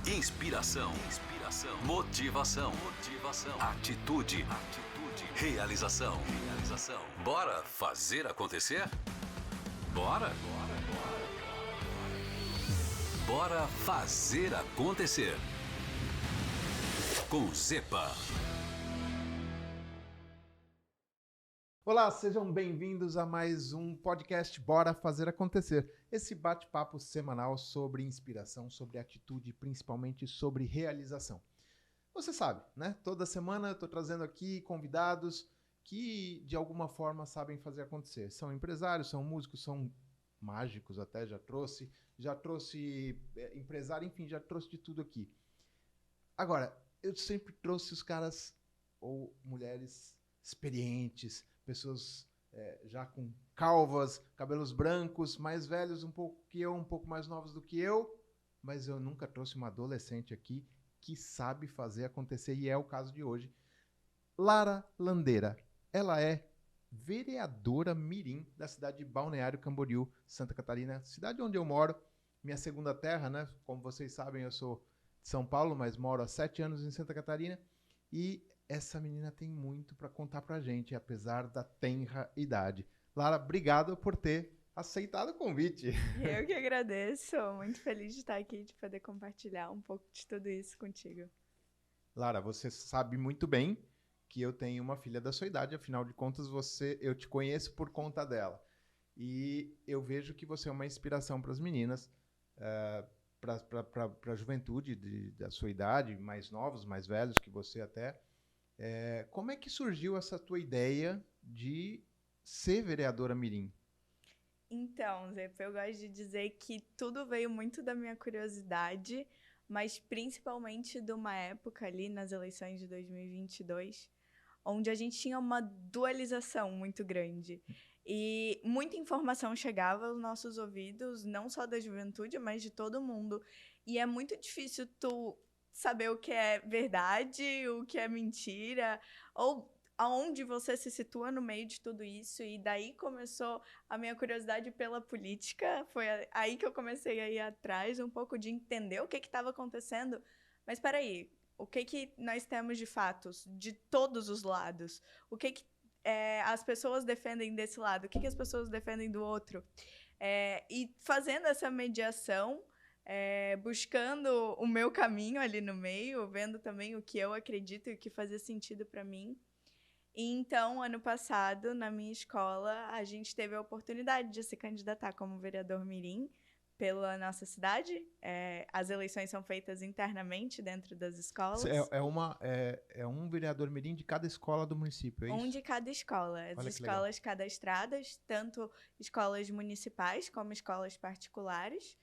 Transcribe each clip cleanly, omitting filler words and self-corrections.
Inspiração, motivação, atitude, realização. Bora fazer acontecer? Bora? Bora fazer acontecer. Com Zepa. Olá, sejam bem-vindos a mais um podcast Bora Fazer Acontecer. Esse bate-papo semanal sobre inspiração, sobre atitude, principalmente sobre realização. Você sabe, né? Toda semana eu estou trazendo aqui convidados que de alguma forma sabem fazer acontecer. São empresários, são músicos, são mágicos até, já trouxe empresário, enfim, já trouxe de tudo aqui. Agora, eu sempre trouxe os caras ou mulheres experientes, pessoas já com calvas, cabelos brancos, mais velhos um pouco que eu, um pouco mais novos do que eu, mas eu nunca trouxe uma adolescente aqui que sabe fazer acontecer, e é o caso de hoje. Lara Landeira, ela é vereadora mirim da cidade de Balneário Camboriú, Santa Catarina, cidade onde eu moro, minha segunda terra, né? Como vocês sabem, eu sou de São Paulo, mas moro há 7 anos em Santa Catarina, e essa menina tem muito para contar pra gente, apesar da tenra idade. Lara, obrigado por ter aceitado o convite. Eu que agradeço, muito feliz de estar aqui, de poder compartilhar um pouco de tudo isso contigo. Lara, você sabe muito bem que eu tenho uma filha da sua idade, afinal de contas eu te conheço por conta dela. E eu vejo que você é uma inspiração para as meninas, para a juventude da sua idade, mais novos, mais velhos que você até. Como é que surgiu essa tua ideia de ser vereadora mirim? Então, Zé, eu gosto de dizer que tudo veio muito da minha curiosidade, mas principalmente de uma época ali nas eleições de 2022, onde a gente tinha uma dualização muito grande. E muita informação chegava aos nossos ouvidos, não só da juventude, mas de todo mundo. E é muito difícil tu saber o que é verdade, o que é mentira, ou aonde você se situa no meio de tudo isso. E daí começou a minha curiosidade pela política. Foi aí que eu comecei a ir atrás um pouco de entender o que estava acontecendo. Mas espera aí, o que nós temos de fatos de todos os lados? O que as pessoas defendem desse lado? O que as pessoas defendem do outro? E fazendo essa mediação, buscando o meu caminho ali no meio, vendo também o que eu acredito e o que fazia sentido para mim. E então, ano passado, na minha escola, a gente teve a oportunidade de se candidatar como vereador mirim pela nossa cidade. As eleições são feitas internamente dentro das escolas. É um vereador mirim de cada escola do município, é isso? Um de cada escola. As escolas cadastradas, tanto escolas municipais como escolas particulares.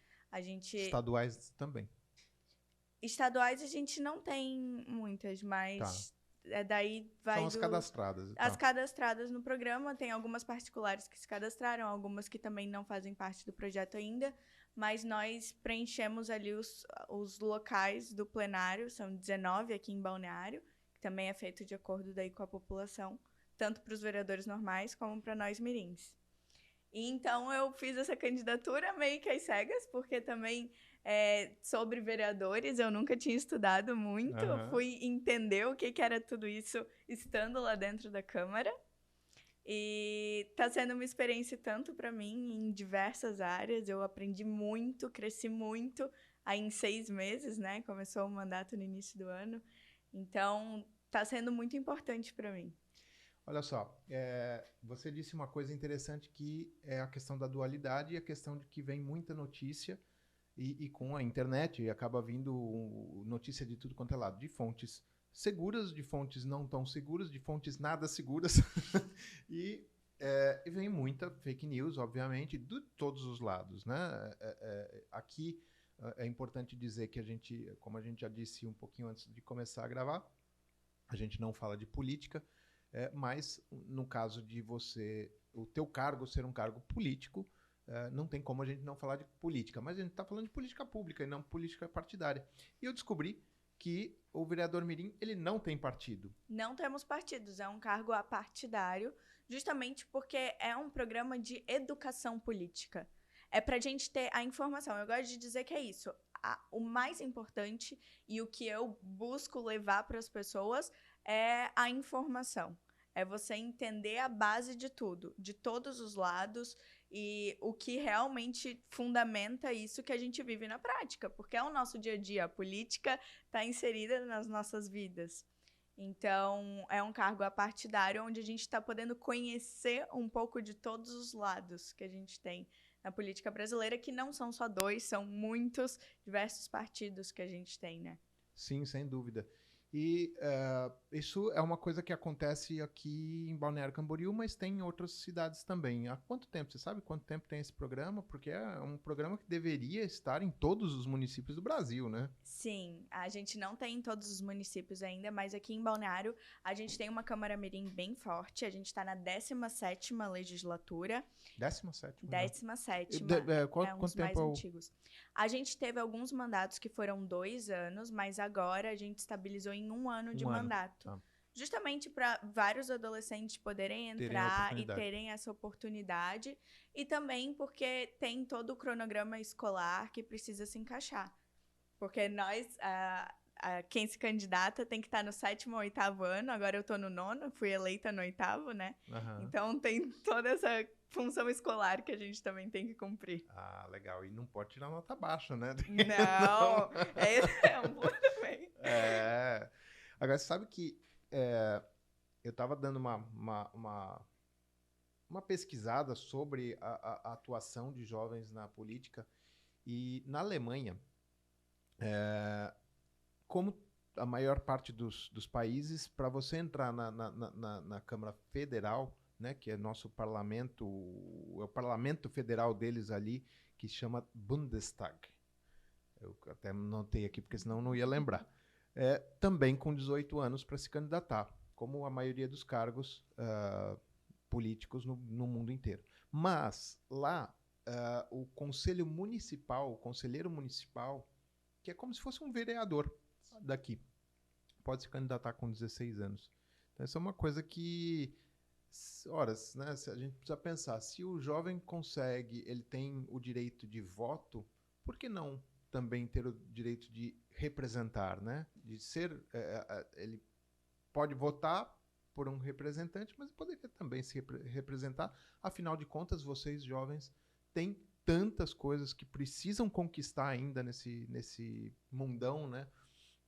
Estaduais também? Estaduais a gente não tem muitas, mas... Tá. Daí vai São as cadastradas. As cadastradas no programa, tem algumas particulares que se cadastraram, algumas que também não fazem parte do projeto ainda, mas nós preenchemos ali os locais do plenário, são 19 aqui em Balneário, que também é feito de acordo daí com a população, tanto para os vereadores normais como para nós mirins. E então eu fiz essa candidatura meio que às cegas, porque também sobre vereadores eu nunca tinha estudado muito. Fui entender o que era tudo isso estando lá dentro da Câmara. E está sendo uma experiência tanto para mim em diversas áreas. Eu aprendi muito, cresci muito aí em 6 meses, né? Começou o mandato no início do ano. Então, está sendo muito importante para mim. Olha só, você disse uma coisa interessante que é a questão da dualidade e a questão de que vem muita notícia e com a internet acaba vindo notícia de tudo quanto é lado, de fontes seguras, de fontes não tão seguras, de fontes nada seguras e vem muita fake news, obviamente, de todos os lados, né? Aqui é importante dizer que a gente, como a gente já disse um pouquinho antes de começar a gravar, a gente não fala de política, mas no caso de o teu cargo ser um cargo político, não tem como a gente não falar de política, mas a gente está falando de política pública e não política partidária. E eu descobri que o vereador mirim, ele não tem partido. Não temos partidos, é um cargo apartidário, justamente porque é um programa de educação política. É para a gente ter a informação. Eu gosto de dizer que é isso. o mais importante e o que eu busco levar para as pessoas é a informação. É você entender a base de tudo, de todos os lados, e o que realmente fundamenta isso que a gente vive na prática, porque é o nosso dia a dia, a política está inserida nas nossas vidas. Então, é um cargo apartidário onde a gente está podendo conhecer um pouco de todos os lados que a gente tem na política brasileira, que não são só 2, são muitos, diversos partidos que a gente tem, né? Sim, sem dúvida. E isso é uma coisa que acontece aqui em Balneário Camboriú, mas tem em outras cidades também. Há quanto tempo? Você sabe quanto tempo tem esse programa? Porque é um programa que deveria estar em todos os municípios do Brasil, né? Sim, a gente não tem em todos os municípios ainda, mas aqui em Balneário a gente tem uma Câmara Mirim bem forte. A gente está na 17ª legislatura. 17ª? 17ª. É um Quanto dos mais tempo? antigos. A gente teve alguns mandatos que foram 2 anos, mas agora a gente estabilizou em 1 ano de mandato. Tá. Justamente para vários adolescentes poderem entrar e terem essa oportunidade. E também porque tem todo o cronograma escolar que precisa se encaixar. Porque nós, quem se candidata tem que estar no 7º ou 8º ano. Agora eu estou no 9º, fui eleita no 8º, né? Uhum. Então tem toda essa função escolar que a gente também tem que cumprir. Ah, legal. E não pode tirar nota baixa, né? Não, é exemplo também. Agora, você sabe que eu estava dando uma pesquisada sobre a atuação de jovens na política, e na Alemanha, como a maior parte dos países, para você entrar na Câmara Federal, né, que é nosso parlamento, é o parlamento federal deles ali, que se chama Bundestag. Eu até notei aqui, porque senão não ia lembrar. Também com 18 anos para se candidatar, como a maioria dos cargos políticos no mundo inteiro. Mas lá, o conselheiro municipal, que é como se fosse um vereador daqui, pode se candidatar com 16 anos. Então, isso é uma coisa que, horas, né, a gente precisa pensar, se o jovem consegue, ele tem o direito de voto, por que não também ter o direito de representar, né? De ser, ele pode votar por um representante, mas poderia também se representar. Afinal de contas, vocês jovens têm tantas coisas que precisam conquistar ainda nesse mundão, né?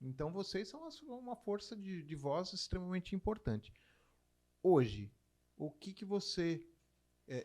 Então vocês são uma força de voz extremamente importante. Hoje, o que você...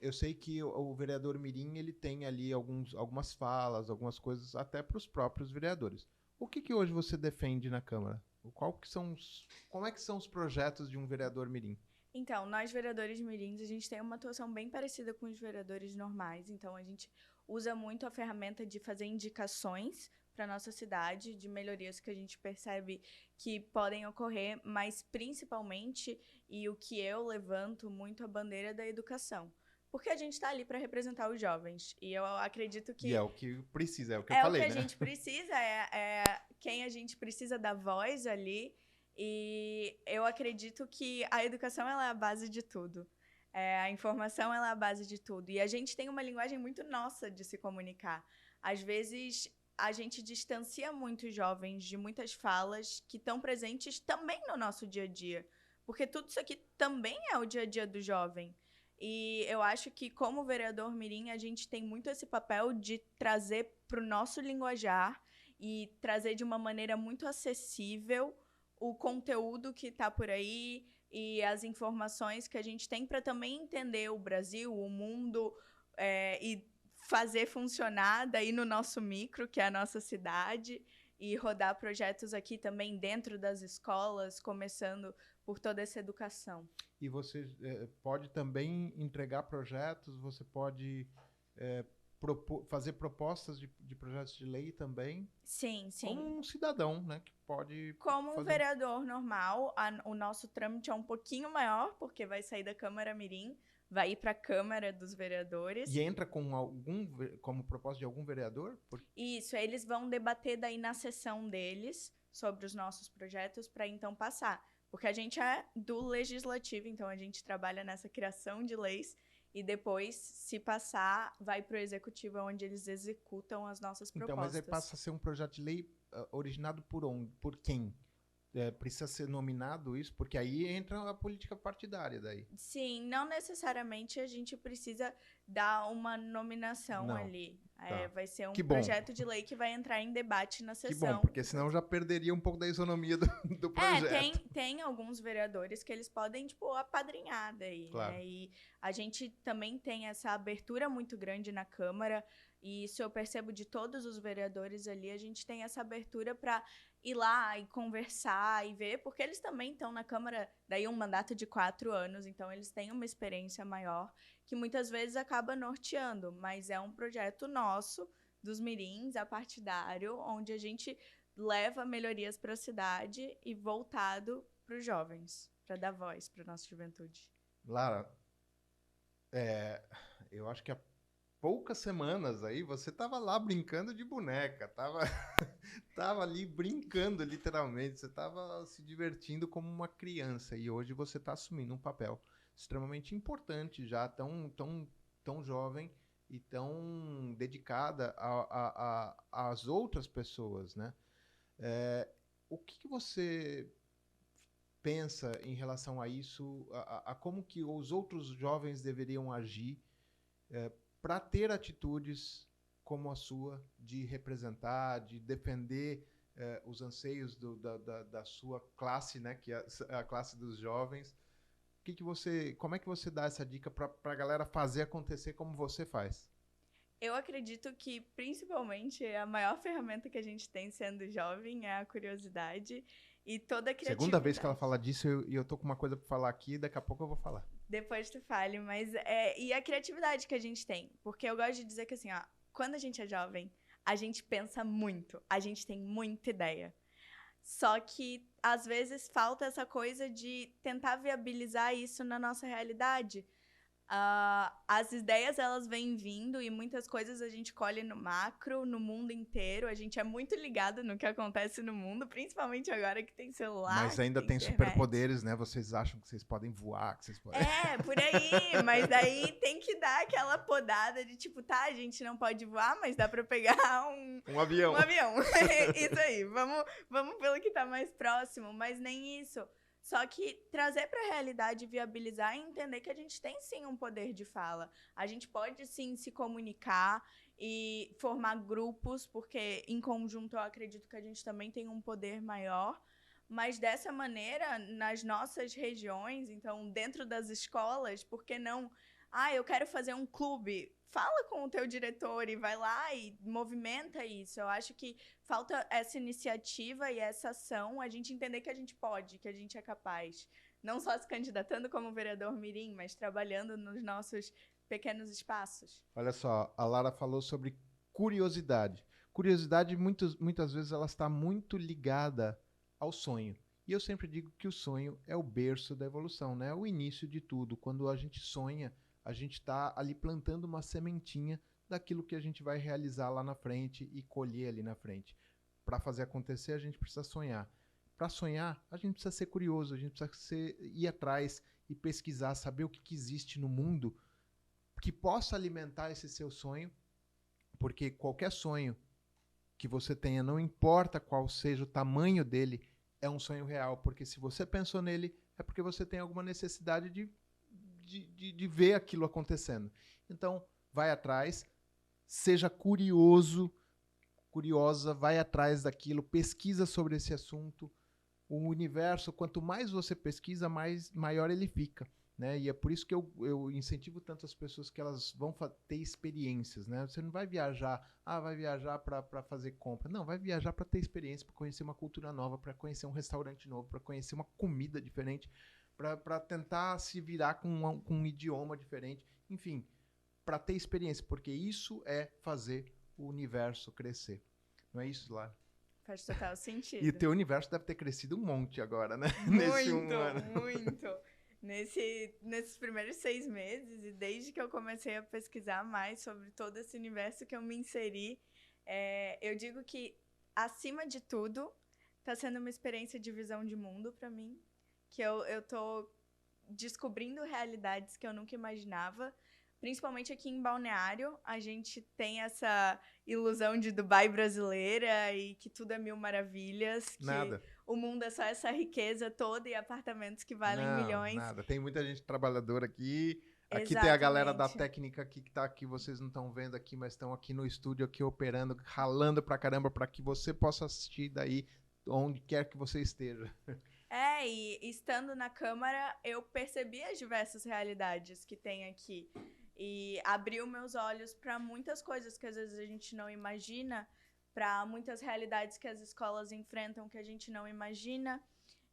eu sei que o vereador Mirim, ele tem ali algumas falas, algumas coisas até para os próprios vereadores. O que hoje você defende na Câmara? Como é que são os projetos de um vereador Mirim? Então, nós vereadores mirins, a gente tem uma atuação bem parecida com os vereadores normais. Então, a gente usa muito a ferramenta de fazer indicações para a nossa cidade, de melhorias que a gente percebe que podem ocorrer, mas principalmente, e o que eu levanto muito, a bandeira da educação. Porque a gente está ali para representar os jovens. E eu acredito que... E é o que precisa, é o que eu falei, né? É o que a gente precisa, é quem a gente precisa dar voz ali. E eu acredito que a educação ela é a base de tudo. A informação ela é a base de tudo. E a gente tem uma linguagem muito nossa de se comunicar. Às vezes, a gente distancia muito os jovens de muitas falas que estão presentes também no nosso dia a dia. Porque tudo isso aqui também é o dia a dia do jovem. E eu acho que, como vereador Mirim, a gente tem muito esse papel de trazer para o nosso linguajar e trazer de uma maneira muito acessível o conteúdo que está por aí e as informações que a gente tem para também entender o Brasil, o mundo, e fazer funcionar daí no nosso micro, que é a nossa cidade, e rodar projetos aqui também dentro das escolas, começando por toda essa educação. E você pode também entregar projetos, você pode fazer propostas de projetos de lei também? Sim, sim. Como um cidadão, né? Que pode como um vereador normal, o nosso trâmite é um pouquinho maior, porque vai sair da Câmara Mirim, vai ir para a Câmara dos Vereadores. E entra como proposta de algum vereador? Isso, eles vão debater daí na sessão deles sobre os nossos projetos para então passar. Porque a gente é do legislativo, então a gente trabalha nessa criação de leis e depois, se passar, vai para o executivo, onde eles executam as nossas propostas. Então, mas aí passa a ser um projeto de lei originado por onde? Por quem? Precisa ser nominado isso? Porque aí entra a política partidária daí. Sim, não necessariamente a gente precisa dar uma nominação Não. ali. Tá. Vai ser um Que bom. projeto de lei que vai entrar em debate na Que sessão. bom, porque senão já perderia um pouco da isonomia do projeto. Tem alguns vereadores que eles podem, tipo, apadrinhar daí, Claro. né? E a gente também tem essa abertura muito grande na Câmara, e isso eu percebo de todos os vereadores ali, a gente tem essa abertura para ir lá e conversar e ver, porque eles também estão na Câmara, daí um mandato de 4 anos, então eles têm uma experiência maior, que muitas vezes acaba norteando, mas é um projeto nosso, dos mirins, apartidário, onde a gente leva melhorias para a cidade e voltado para os jovens, para dar voz para a nossa juventude. Lara, eu acho que há poucas semanas aí você estava lá brincando de boneca, tava ali brincando literalmente, você estava se divertindo como uma criança e hoje você está assumindo um papel extremamente importante já, tão jovem e tão dedicada às outras pessoas, né? O que você pensa em relação a isso, a como que os outros jovens deveriam agir para ter atitudes como a sua, de representar, de defender os anseios da sua classe, né, que é a classe dos jovens? Como é que você dá essa dica para a galera fazer acontecer como você faz? Eu acredito que, principalmente, a maior ferramenta que a gente tem sendo jovem é a curiosidade e toda a criatividade. Segunda vez que ela fala disso e eu tô com uma coisa para falar aqui, daqui a pouco eu vou falar. Depois tu fale, mas e a criatividade que a gente tem, porque eu gosto de dizer que assim, ó, quando a gente é jovem, a gente pensa muito, a gente tem muita ideia. Só que às vezes falta essa coisa de tentar viabilizar isso na nossa realidade. As ideias, elas vêm vindo e muitas coisas a gente colhe no macro, no mundo inteiro. A gente é muito ligado no que acontece no mundo, principalmente agora que tem celular. Mas ainda tem superpoderes, né? Vocês acham que vocês podem voar, que vocês podem... por aí. Mas daí tem que dar aquela podada de tipo, tá, a gente não pode voar, mas dá pra pegar um avião. Um avião. Isso aí. Vamos pelo que tá mais próximo, mas nem isso. Só que trazer para a realidade, viabilizar e entender que a gente tem sim um poder de fala. A gente pode sim se comunicar e formar grupos, porque em conjunto eu acredito que a gente também tem um poder maior. Mas dessa maneira, nas nossas regiões, então dentro das escolas, por que não? Eu quero fazer um clube. Fala com o teu diretor e vai lá e movimenta isso. Eu acho que falta essa iniciativa e essa ação, a gente entender que a gente pode, que a gente é capaz. Não só se candidatando como vereador mirim, mas trabalhando nos nossos pequenos espaços. Olha só, a Lara falou sobre curiosidade. Curiosidade, muitas vezes, ela está muito ligada ao sonho. E eu sempre digo que o sonho é o berço da evolução, né? É o início de tudo. Quando a gente sonha, a gente está ali plantando uma sementinha daquilo que a gente vai realizar lá na frente e colher ali na frente. Para fazer acontecer, a gente precisa sonhar. Para sonhar, a gente precisa ser curioso, a gente precisa ir atrás e pesquisar, saber o que existe no mundo que possa alimentar esse seu sonho, porque qualquer sonho que você tenha, não importa qual seja o tamanho dele, é um sonho real, porque se você pensou nele, é porque você tem alguma necessidade de ver aquilo acontecendo. Então, vai atrás, seja curioso, curiosa, vai atrás daquilo, pesquisa sobre esse assunto. O universo, quanto mais você pesquisa, maior ele fica, né? E é por isso que eu incentivo tanto as pessoas que elas vão ter experiências, né? Você não vai viajar, vai viajar para fazer compra. Não, vai viajar para ter experiência, para conhecer uma cultura nova, para conhecer um restaurante novo, para conhecer uma comida diferente, para tentar se virar com um idioma diferente, enfim, para ter experiência, porque isso é fazer o universo crescer. Não é isso, Lara? Faz total sentido. E o teu universo deve ter crescido um monte agora, né? Nesse um ano. Muito. Nesses primeiros 6 meses, e desde que eu comecei a pesquisar mais sobre todo esse universo que eu me inseri, eu digo que, acima de tudo, está sendo uma experiência de visão de mundo para mim, que eu tô descobrindo realidades que eu nunca imaginava, principalmente aqui em Balneário, a gente tem essa ilusão de Dubai brasileira e que tudo é mil maravilhas, que Nada. o mundo é só essa riqueza toda e apartamentos que valem Não, milhões. nada. Tem muita gente trabalhadora aqui. Aqui tem a Exatamente. galera da técnica aqui que tá aqui, vocês não estão vendo aqui, mas estão aqui no estúdio, aqui operando, ralando pra caramba, pra que você possa assistir daí onde quer que você esteja. E estando na Câmara, eu percebi as diversas realidades que tem aqui. E abriu meus olhos para muitas coisas que às vezes a gente não imagina, para muitas realidades que as escolas enfrentam que a gente não imagina.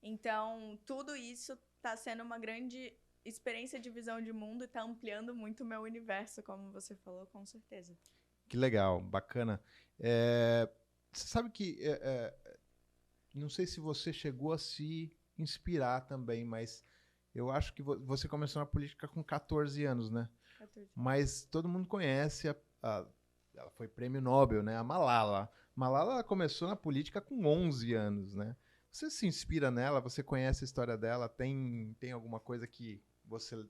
Então, tudo isso está sendo uma grande experiência de visão de mundo e está ampliando muito o meu universo, como você falou, com certeza. Que legal, bacana. Você sabe que não sei se você chegou a se inspirar também, mas eu acho que você começou na política com 14 anos, né? 14. Mas todo mundo conhece, ela foi prêmio Nobel, né? A Malala. Malala começou na política com 11 anos, né? Você se inspira nela? Você conhece a história dela? Tem alguma coisa que você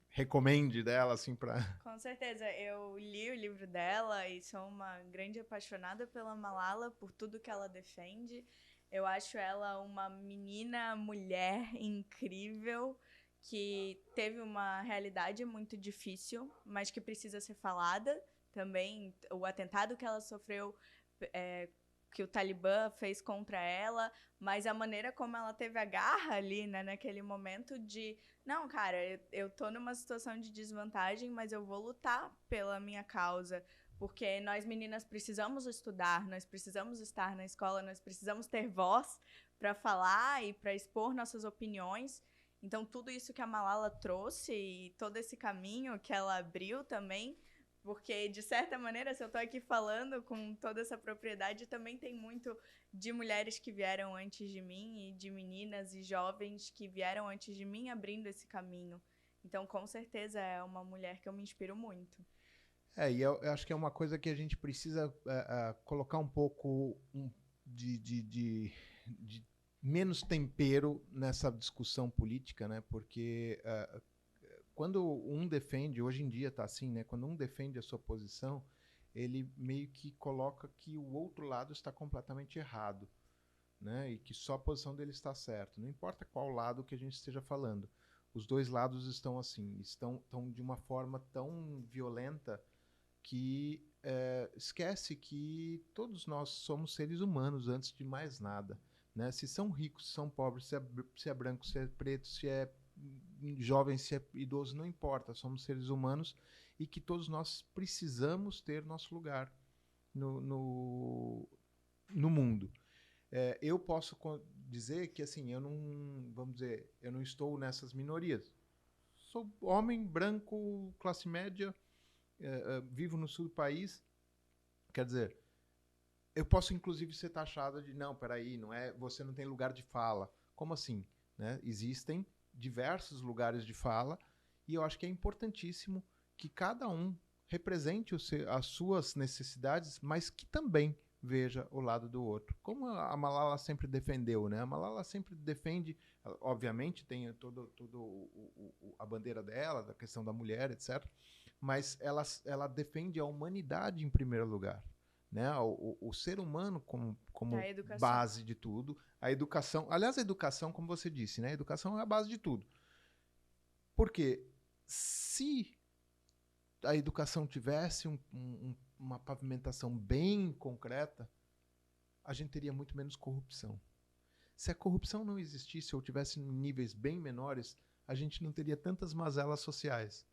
recomende dela, assim, pra... Com certeza, eu li o livro dela e sou uma grande apaixonada pela Malala, por tudo que ela defende. Eu acho ela uma menina, mulher incrível, que teve uma realidade muito difícil, mas que precisa ser falada também. O atentado que ela sofreu, que o Talibã fez contra ela, mas a maneira como ela teve a garra ali, né, naquele momento de... Não, cara, eu tô numa situação de desvantagem, mas eu vou lutar pela minha causa, porque nós meninas precisamos estudar, nós precisamos estar na escola, nós precisamos ter voz para falar e para expor nossas opiniões. Então, tudo isso que a Malala trouxe e todo esse caminho que ela abriu também, porque, de certa maneira, se eu tô aqui falando com toda essa propriedade, também tem muito de mulheres que vieram antes de mim e de meninas e jovens que vieram antes de mim abrindo esse caminho. Então, com certeza, é uma mulher que eu me inspiro muito. E eu acho que é uma coisa que a gente precisa colocar um pouco de menos tempero nessa discussão política, né? Porque quando um defende, hoje em dia está assim, né? Quando um defende a sua posição, ele meio que coloca que o outro lado está completamente errado, né? E que só a posição dele está certa. Não importa qual lado que a gente esteja falando. Os dois lados estão assim, estão de uma forma tão violenta que esquece que todos nós somos seres humanos antes de mais nada, né? Se são ricos, se são pobres, se é branco, se é preto, se é jovem, se é idoso, não importa, somos seres humanos e que todos nós precisamos ter nosso lugar no mundo. Eu posso dizer que assim, eu não estou nessas minorias. Sou homem, branco, classe média, vivo no sul do país. Quer dizer, eu posso inclusive ser taxado de não, peraí, você não tem lugar de fala. Como assim? Né? Existem diversos lugares de fala e eu acho que é importantíssimo que cada um represente as suas necessidades, mas que também veja o lado do outro. Como a Malala sempre defendeu, né? A Malala sempre defende, obviamente tem a bandeira dela, da questão da mulher, etc. Mas ela defende a humanidade em primeiro lugar, né? O ser humano como base de tudo. A educação, aliás, a educação, como você disse, né? A educação é a base de tudo. Porque se a educação tivesse uma pavimentação bem concreta, a gente teria muito menos corrupção. Se a corrupção não existisse ou tivesse em níveis bem menores, a gente não teria tantas mazelas sociais,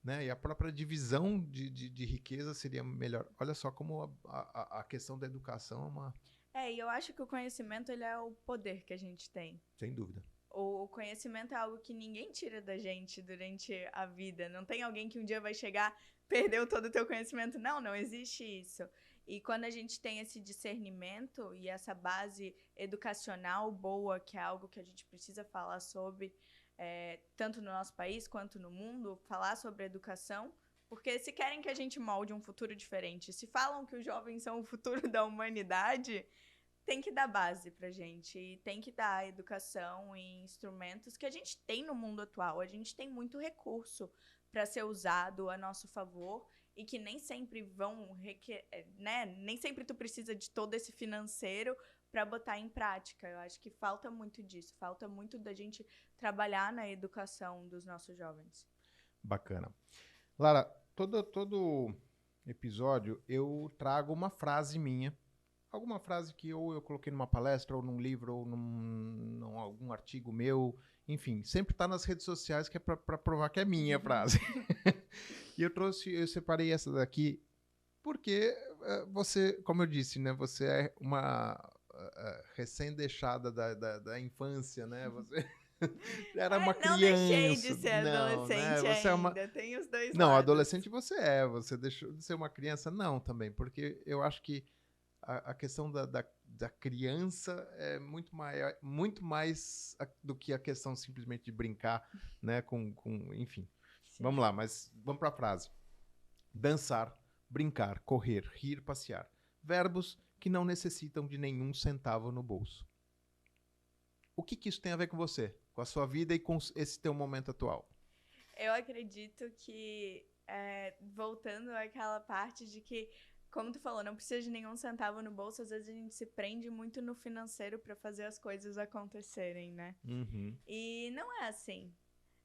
né? E a própria divisão de riqueza seria melhor. Olha só como a questão da educação é uma... E eu acho que o conhecimento ele é o poder que a gente tem. Sem dúvida. O conhecimento é algo que ninguém tira da gente durante a vida. Não tem alguém que um dia vai chegar, perdeu todo o teu conhecimento. Não existe isso. E quando a gente tem esse discernimento e essa base educacional boa, que é algo que a gente precisa falar sobre, tanto no nosso país quanto no mundo, falar sobre educação, porque se querem que a gente molde um futuro diferente, se falam que os jovens são o futuro da humanidade, tem que dar base pra gente, e tem que dar educação e instrumentos que a gente tem no mundo atual. A gente tem muito recurso para ser usado a nosso favor e que nem sempre vão requerer, né? Nem sempre tu precisa de todo esse financeiro para botar em prática. Eu acho que falta muito disso, falta muito da gente trabalhar na educação dos nossos jovens. Bacana. Lara, todo episódio eu trago uma frase minha, alguma frase que ou eu coloquei numa palestra, ou num livro, ou num algum artigo meu, enfim, sempre está nas redes sociais, que é para provar que é minha frase. E eu separei essa daqui porque você, como eu disse, né, você é uma recém-deixada da infância, né? Você era uma criança. Não deixei de ser não, adolescente né? Você ainda, tem os dois não, lados. adolescente você deixou de ser uma criança? Não, também, porque eu acho que a questão da criança é muito mais do que a questão simplesmente de brincar, né, enfim. Sim. Vamos lá, mas vamos para a frase. Dançar, brincar, correr, rir, passear. Verbos que não necessitam de nenhum centavo no bolso. O que isso tem a ver com você? Com a sua vida e com esse teu momento atual? Eu acredito que, voltando àquela parte de que, como tu falou, não precisa de nenhum centavo no bolso, às vezes a gente se prende muito no financeiro para fazer as coisas acontecerem, né? Uhum. E não é assim.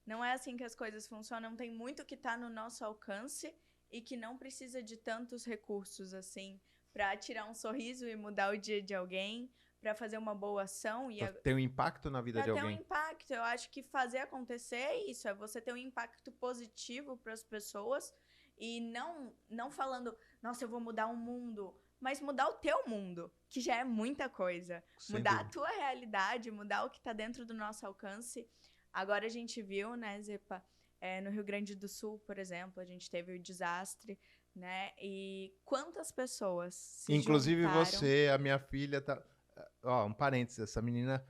Não é assim que as coisas funcionam. Tem muito que tá no nosso alcance e que não precisa de tantos recursos assim para tirar um sorriso e mudar o dia de alguém, para fazer uma boa ação e ter um impacto na vida de alguém. Pra ter um impacto. Eu acho que fazer acontecer é isso, é você ter um impacto positivo para as pessoas e não falando, nossa, eu vou mudar o mundo, mas mudar o teu mundo, que já é muita coisa. Sem mudar dúvida. a tua realidade, mudar o que tá dentro do nosso alcance. Agora a gente viu, né, Zepa, no Rio Grande do Sul, por exemplo, a gente teve o desastre, né, e quantas pessoas se Inclusive juntaram. você, a minha filha, tá... Ó, um parênteses, essa menina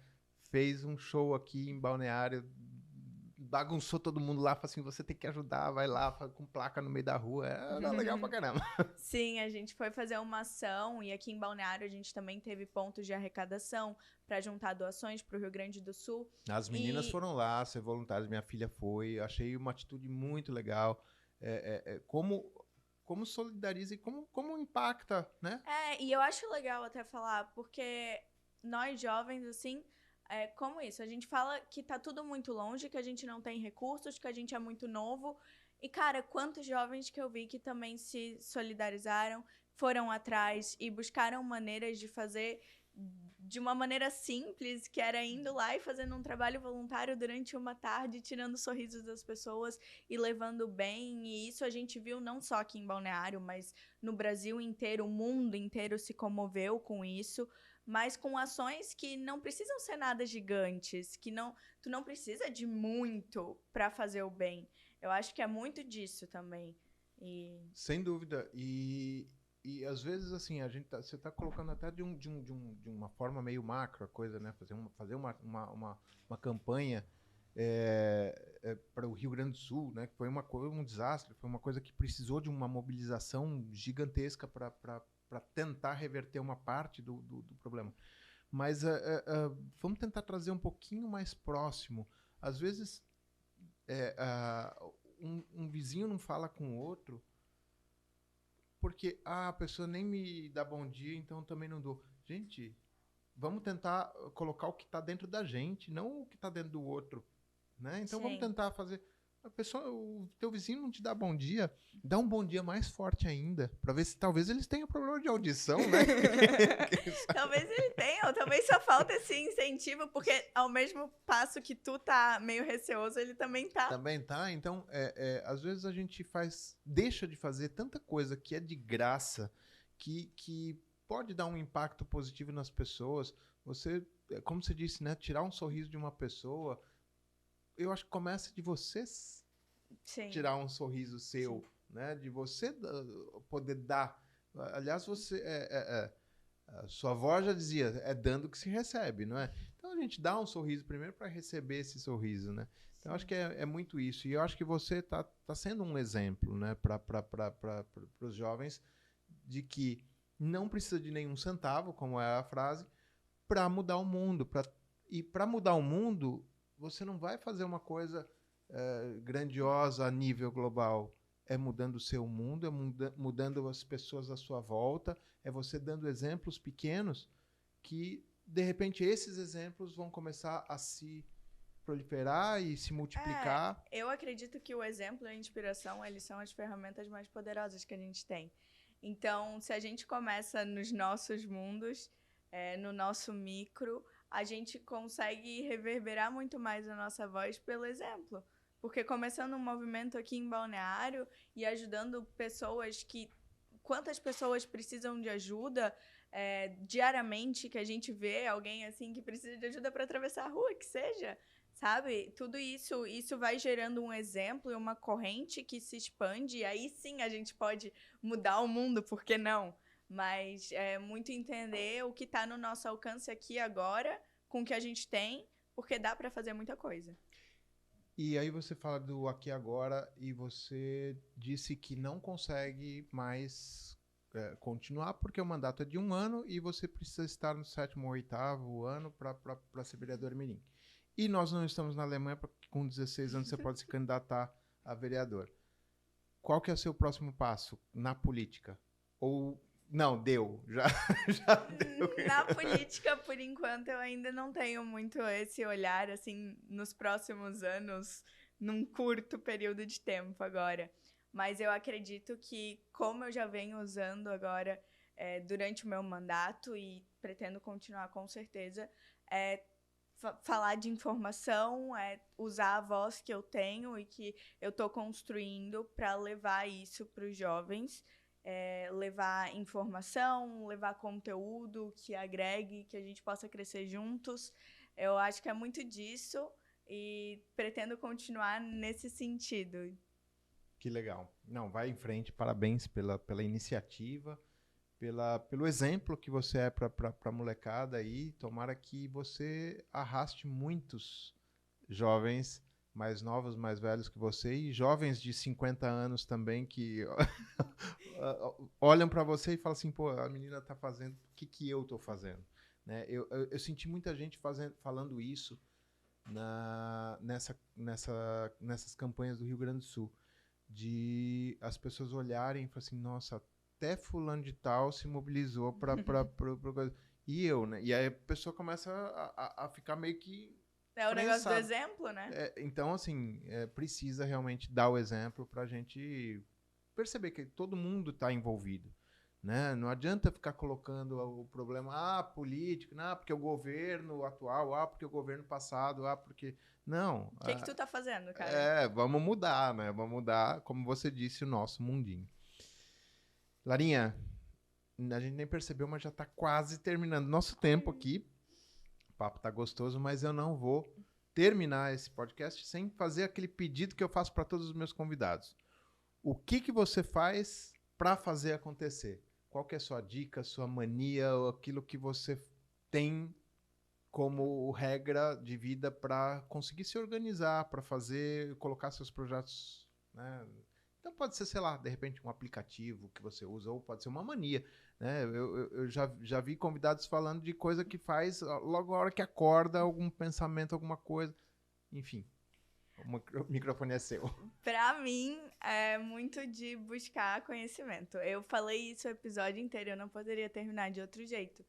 fez um show aqui em Balneário, bagunçou todo mundo lá, falou assim, você tem que ajudar, vai lá, com placa no meio da rua, era legal pra caramba. Sim, a gente foi fazer uma ação e aqui em Balneário a gente também teve pontos de arrecadação para juntar doações para o Rio Grande do Sul. As meninas foram lá ser voluntárias, minha filha foi, achei uma atitude muito legal, como solidariza e como impacta, né? E eu acho legal até falar, porque nós jovens, assim, como isso, a gente fala que tá tudo muito longe, que a gente não tem recursos, que a gente é muito novo. E, cara, quantos jovens que eu vi que também se solidarizaram, foram atrás e buscaram maneiras de fazer de uma maneira simples, que era indo lá e fazendo um trabalho voluntário durante uma tarde, tirando sorrisos das pessoas e levando bem. E isso a gente viu não só aqui em Balneário, mas no Brasil inteiro, o mundo inteiro se comoveu com isso, mas com ações que não precisam ser nada gigantes, que tu não precisa de muito para fazer o bem. Eu acho que é muito disso também. Sem dúvida. E às vezes, assim, você está colocando até de uma forma meio macro a coisa, né? Fazer uma campanha para o Rio Grande do Sul, né? Que foi um desastre, foi uma coisa que precisou de uma mobilização gigantesca para tentar reverter uma parte do problema. Mas vamos tentar trazer um pouquinho mais próximo. Às vezes, um vizinho não fala com o outro porque a pessoa nem me dá bom dia, então eu também não dou. Gente, vamos tentar colocar o que está dentro da gente, não o que está dentro do outro, né? Então Sim. Vamos tentar fazer... o teu vizinho não te dá bom dia, dá um bom dia mais forte ainda, para ver se talvez eles tenham problema de audição, né? Talvez ele tenha, ou talvez só falta esse incentivo, porque ao mesmo passo que tu tá meio receoso, ele também tá. Também tá, então às vezes a gente deixa de fazer tanta coisa que é de graça, que pode dar um impacto positivo nas pessoas. Você, como você disse, né, tirar um sorriso de uma pessoa, eu acho que começa de você tirar um sorriso seu, né? De você poder dar. Aliás, você a sua avó já dizia, é dando que se recebe, não é? Então a gente dá um sorriso primeiro para receber esse sorriso, né? Então eu acho que é muito isso. E eu acho que você tá sendo um exemplo, né, para os jovens, de que não precisa de nenhum centavo, como é a frase, para mudar o mundo. E para mudar o mundo, você não vai fazer uma coisa grandiosa a nível global. É mudando o seu mundo, é mudando as pessoas à sua volta, é você dando exemplos pequenos que, de repente, esses exemplos vão começar a se proliferar e se multiplicar. Eu acredito que o exemplo e a inspiração, eles são as ferramentas mais poderosas que a gente tem. Então, se a gente começa nos nossos mundos, no nosso micro, a gente consegue reverberar muito mais a nossa voz pelo exemplo. Porque começando um movimento aqui em Balneário e ajudando pessoas quantas pessoas precisam de ajuda diariamente, que a gente vê alguém assim que precisa de ajuda para atravessar a rua, que seja, sabe? Tudo isso vai gerando um exemplo e uma corrente que se expande, e aí sim a gente pode mudar o mundo, por que não? Mas é muito entender o que está no nosso alcance aqui agora, com o que a gente tem, porque dá para fazer muita coisa. E aí você fala do aqui agora e você disse que não consegue mais continuar porque o mandato é de 1 ano e você precisa estar no 7º ou 8º ano para ser vereador mirim. E nós não estamos na Alemanha porque com 16 anos você pode se candidatar a vereador. Qual que é o seu próximo passo na política? Ou não, deu, já deu. Na política, por enquanto, eu ainda não tenho muito esse olhar, assim, nos próximos anos, num curto período de tempo agora. Mas eu acredito que, como eu já venho usando agora durante o meu mandato, e pretendo continuar com certeza, falar de informação, usar a voz que eu tenho e que eu estou construindo para levar isso para os jovens. Levar informação, levar conteúdo que agregue, que a gente possa crescer juntos. Eu acho que é muito disso e pretendo continuar nesse sentido. Que legal. Não, vai em frente, parabéns pela iniciativa, pelo exemplo que você é para a molecada aí. Tomara que você arraste muitos jovens mais novos, mais velhos que você, e jovens de 50 anos também que olham para você e falam assim, pô, a menina tá fazendo, o que eu tô fazendo? Né? Eu senti muita gente falando isso nessas campanhas do Rio Grande do Sul, de as pessoas olharem e falarem assim, nossa, até fulano de tal se mobilizou para e eu, né? E aí a pessoa começa a ficar meio que é o negócio do exemplo, né? Então, assim, precisa realmente dar o exemplo para a gente perceber que todo mundo está envolvido, né? Não adianta ficar colocando o problema, político, porque o governo atual, porque o governo passado, porque... Não. O que tu tá fazendo, cara? Vamos mudar, né? Vamos mudar, como você disse, o nosso mundinho. Larinha, a gente nem percebeu, mas já está quase terminando nosso tempo aqui. O papo tá gostoso, mas eu não vou terminar esse podcast sem fazer aquele pedido que eu faço para todos os meus convidados. O que você faz para fazer acontecer? Qual que é a sua dica, sua mania, ou aquilo que você tem como regra de vida para conseguir se organizar, para colocar seus projetos, né? Então pode ser, sei lá, de repente um aplicativo que você usa, ou pode ser uma mania, né? Eu já vi convidados falando de coisa que faz logo a hora que acorda, algum pensamento, alguma coisa. Enfim, o microfone é seu. Pra mim, é muito de buscar conhecimento. Eu falei isso o episódio inteiro, eu não poderia terminar de outro jeito.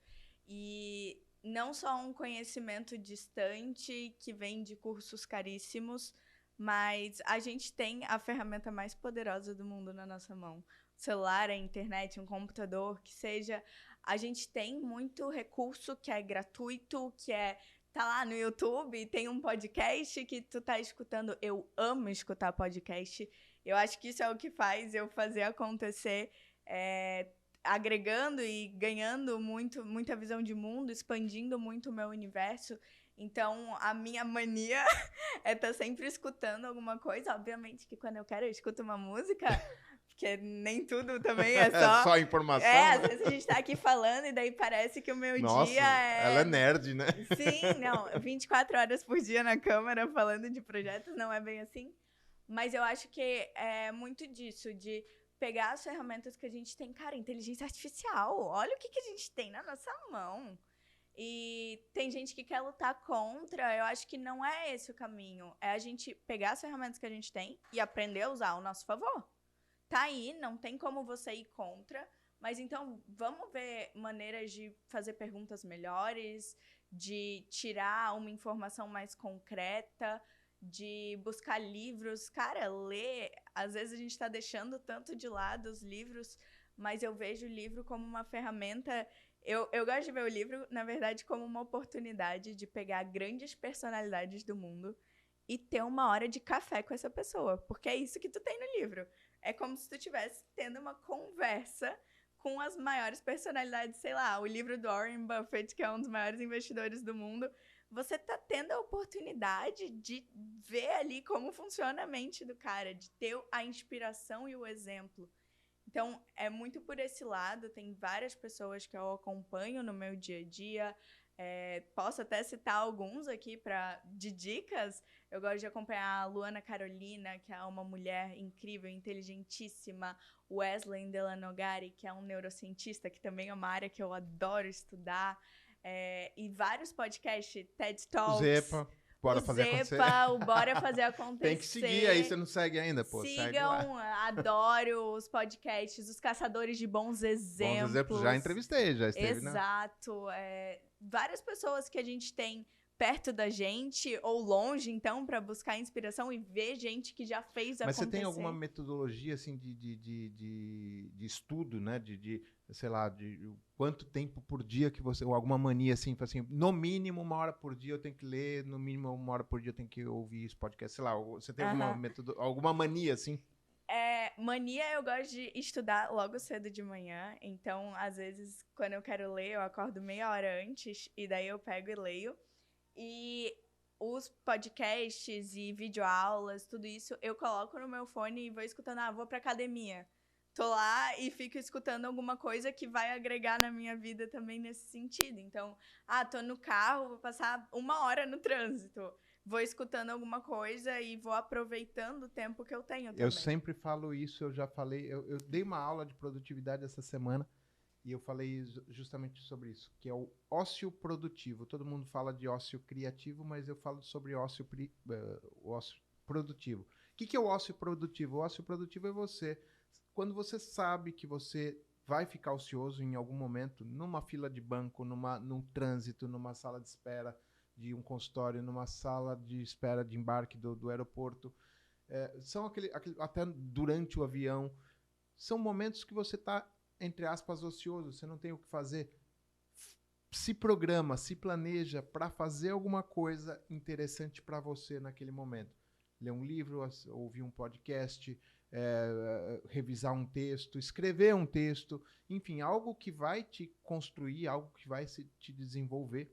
E não só um conhecimento distante que vem de cursos caríssimos, mas a gente tem a ferramenta mais poderosa do mundo na nossa mão. O celular, a internet, um computador, que seja. A gente tem muito recurso que é gratuito, que tá lá no YouTube, tem um podcast que tu tá escutando. Eu amo escutar podcast. Eu acho que isso é o que faz eu fazer acontecer, agregando e ganhando muita visão de mundo, expandindo muito o meu universo. Então, a minha mania é estar sempre escutando alguma coisa. Obviamente que quando eu quero, eu escuto uma música, porque nem tudo também é só... só informação. Às vezes a gente tá aqui falando e daí parece que o meu dia ela é nerd, né? Sim, não, 24 horas por dia na câmera falando de projetos, não é bem assim. Mas eu acho que é muito disso, de pegar as ferramentas que a gente tem. Cara, inteligência artificial, olha o que a gente tem na nossa mão. E tem gente que quer lutar contra. Eu acho que não é esse o caminho. É a gente pegar as ferramentas que a gente tem e aprender a usar ao nosso favor. Tá aí, não tem como você ir contra. Mas então, vamos ver maneiras de fazer perguntas melhores, de tirar uma informação mais concreta, de buscar livros. Cara, ler, às vezes a gente está deixando tanto de lado os livros, mas eu vejo o livro como uma ferramenta. Eu gosto de ver o livro, na verdade, como uma oportunidade de pegar grandes personalidades do mundo e ter uma hora de café com essa pessoa, porque é isso que tu tem no livro. É como se tu estivesse tendo uma conversa com as maiores personalidades, sei lá, o livro do Warren Buffett, que é um dos maiores investidores do mundo. Você tá tendo a oportunidade de ver ali como funciona a mente do cara, de ter a inspiração e o exemplo. Então, é muito por esse lado. Tem várias pessoas que eu acompanho no meu dia a dia. Posso até citar alguns aqui de dicas. Eu gosto de acompanhar a Luana Carolina, que é uma mulher incrível, inteligentíssima. Wesley Delanogari, que é um neurocientista, que também é uma área que eu adoro estudar. E vários podcasts, TED Talks. O Zepa. Bora fazer acontecer. O Bora Fazer Acontecer. Tem que seguir aí, você não segue ainda, pô. Sigam, adoro os podcasts, os caçadores de bons exemplos. Bons exemplos, já entrevistei, já esteve, né? Exato. Várias pessoas que a gente tem perto da gente ou longe, então, para buscar inspiração e ver gente que já fez acontecer. Mas você tem alguma metodologia, assim, de estudo, né? Sei lá, de quanto tempo por dia que você... Ou alguma mania, assim, no mínimo 1 hora por dia eu tenho que ler, no mínimo 1 hora por dia eu tenho que ouvir esse podcast, sei lá. Você tem alguma mania, assim? Mania, eu gosto de estudar logo cedo de manhã. Então, às vezes, quando eu quero ler, eu acordo meia hora antes e daí eu pego e leio. E os podcasts e videoaulas, tudo isso, eu coloco no meu fone e vou escutando. Vou pra academia. Tô lá e fico escutando alguma coisa que vai agregar na minha vida também nesse sentido. Então, tô no carro, vou passar 1 hora no trânsito. Vou escutando alguma coisa e vou aproveitando o tempo que eu tenho também. Eu sempre falo isso, eu já falei... Eu dei uma aula de produtividade essa semana e eu falei justamente sobre isso, que é o ócio produtivo. Todo mundo fala de ócio criativo, mas eu falo sobre ócio produtivo. O que é o ócio produtivo? O ócio produtivo é quando você sabe que você vai ficar ocioso em algum momento, numa fila de banco, num trânsito, numa sala de espera de um consultório, numa sala de espera de embarque do aeroporto, são até durante o avião, são momentos que você está, entre aspas, ocioso, você não tem o que fazer. Se programa, se planeja para fazer alguma coisa interessante para você naquele momento. Ler um livro, ouvir um podcast, revisar um texto, escrever um texto, enfim, algo que vai te construir, algo que vai te desenvolver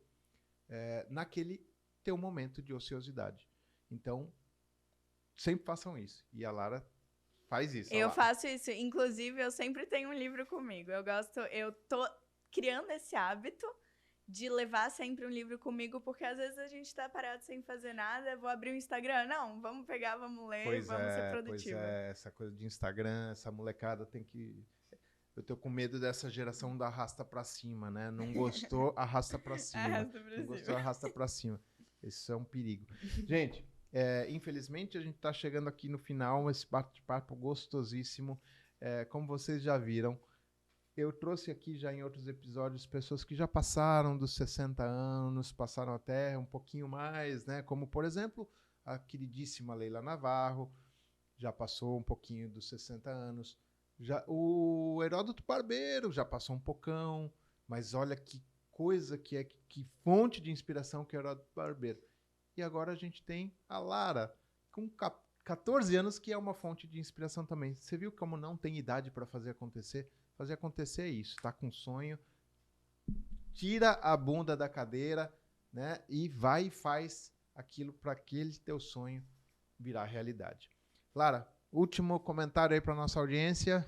naquele teu momento de ociosidade. Então, sempre façam isso. E a Lara faz isso. Eu faço isso. Inclusive, eu sempre tenho um livro comigo. Eu tô criando esse hábito de levar sempre um livro comigo, porque às vezes a gente tá parado sem fazer nada, vou abrir o Instagram. Não, vamos pegar, vamos ler, vamos ser produtivo. Essa coisa de Instagram, essa molecada tem que... Eu tô com medo dessa geração da arrasta pra cima, né? Não gostou, arrasta pra cima. Não gostou, arrasta pra cima. Isso é um perigo. Gente, infelizmente a gente tá chegando aqui no final, esse bate-papo gostosíssimo. Como vocês já viram, eu trouxe aqui já em outros episódios pessoas que já passaram dos 60 anos, passaram até um pouquinho mais, né? Como, por exemplo, a queridíssima Leila Navarro, já passou um pouquinho dos 60 anos. O Heródoto Barbeiro já passou um pocão, mas olha que coisa que fonte de inspiração que é o Heródoto Barbeiro. E agora a gente tem a Lara, com 14 anos, que é uma fonte de inspiração também. Você viu como não tem idade para fazer acontecer? Fazer acontecer é isso, tá com sonho, tira a bunda da cadeira, né, e vai e faz aquilo para aquele teu sonho virar realidade. Lara, último comentário aí para nossa audiência.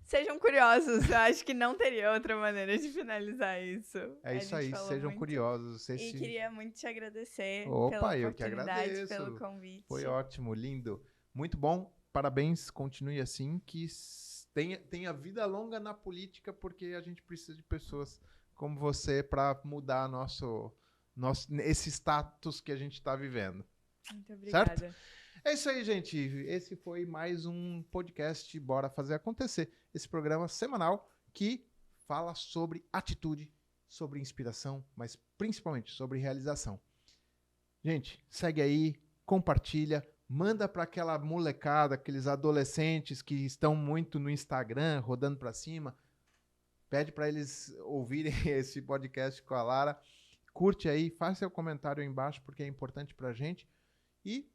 Sejam curiosos, eu acho que não teria outra maneira de finalizar isso. É isso aí, sejam curiosos. Queria muito te agradecer pela oportunidade, pelo convite. Foi ótimo, lindo. Muito bom, parabéns, continue assim, que tenha vida longa na política, porque a gente precisa de pessoas como você para mudar esse status que a gente está vivendo. Muito obrigada. Certo? É isso aí, gente. Esse foi mais um podcast Bora Fazer Acontecer. Esse programa semanal que fala sobre atitude, sobre inspiração, mas principalmente sobre realização. Gente, segue aí, compartilha, manda para aquela molecada, aqueles adolescentes que estão muito no Instagram, rodando para cima. Pede para eles ouvirem esse podcast com a Lara. Curte aí, faz seu comentário aí embaixo, porque é importante pra gente. E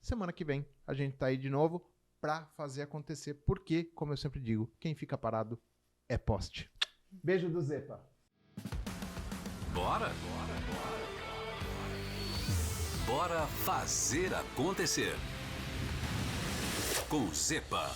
semana que vem a gente tá aí de novo pra fazer acontecer. Porque, como eu sempre digo, quem fica parado é poste. Beijo do Zepa. Bora? Bora fazer acontecer. Com Zepa.